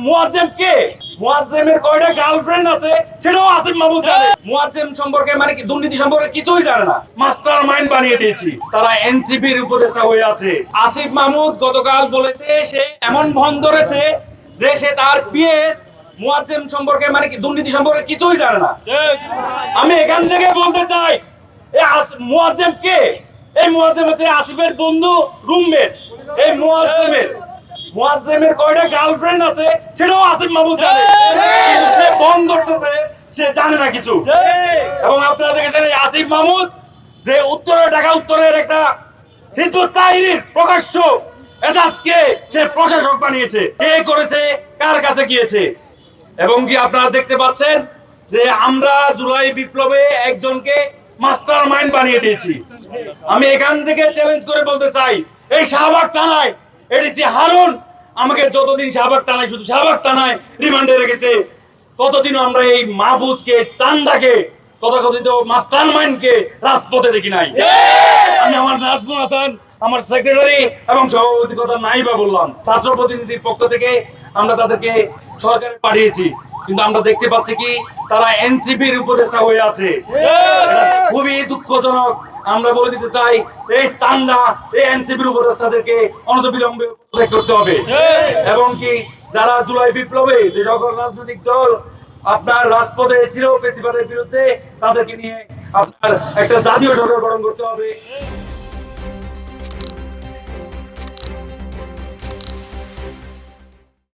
মুয়াজ্জেম কে? মুয়াজ্জেমের কয়টা গার্লফ্রেন্ড আছে সেটাও আসিফ মাহমুদ জানে। মুয়াজ্জেম সম্পর্কে মানে কি দুর্নীতি সম্পর্কে কিছুই জানে না, মাস্টার মাইন্ড বানিয়ে দিয়েছি। তারা এনসিপির উপদেষ্টা হয়ে আছে। আসিফ মাহমুদ গতকাল বলেছে সে এমন ভন ধরেছে যে সে তার পিএস মুয়াজ্জেম সম্পর্কে মানে কি দুর্নীতি সম্পর্কে কিছুই জানে না। আমি এখান থেকে বলতে চাই এই মুয়াজ্জেম কে? এই মুয়াজ্জেম হচ্ছে আসিফের বন্ধু, রুমমেট। এই মুয়াজ্জেমের কয়টা গার্লফ্রেন্ড আছে সেটাও আসিফ মাহমুদ জানে, কিন্তু সে বন্ধ করতেছে, সে জানে না কিছু। এবং আপনারা দেখেছেন এই আসিফ মাহমুদ যে ঢাকা উত্তরের একটা হিজবুত তাহরীর প্রকাশ্য এজাজকে সে প্রশাসক বানিয়েছে। কে করেছে, কার কাছে গিয়েছে? এবং কি আপনারা দেখতে পাচ্ছেন যে আমরা জুলাই বিপ্লবে একজনকে মাস্টার মাইন্ড বানিয়ে দিয়েছি। আমি এখান থেকে চ্যালেঞ্জ করে বলতে চাই, এই শাহবাগ থানায় এডিসি হারুন আমাকে যতদিন শাহবাগ থানায়, শুধু শাহবাগ থানায় রিমান্ডে রেখেছে, ততদিনও আমরা এই মাহফুজকে, চান্দাকে, তথাকথিত মাস্টার মাইন্ডকে রাজপথে দেখি নাই। আমি আমার নাজমুল হাসান, আমার সেক্রেটারি এবং সভাপতি কথা নাই বা বললাম, ছাত্র প্রতিনিধির পক্ষ থেকে আমরা তাদেরকে সরকারে পাঠিয়েছি, কিন্তু আমরা দেখতে পাচ্ছি কি তারা এনসিপির উপদেষ্টা হয়ে আছে। খুবই দুঃখজনক। আমরা বলে দিতে চাই এই চান্দা, এই এনসিপির উপদেষ্টাদেরকে অনতিবিলম্বে পদত্যাগ করতে হবে। এবং কি যারা জুলাই বিপ্লবে যে সকল রাজনৈতিক দল আপনার রাজপথে ছিল ফেসিবাদের বিরুদ্ধে, তাদেরকে নিয়ে আপনার একটা জাতীয় সরকার গঠন করতে হবে।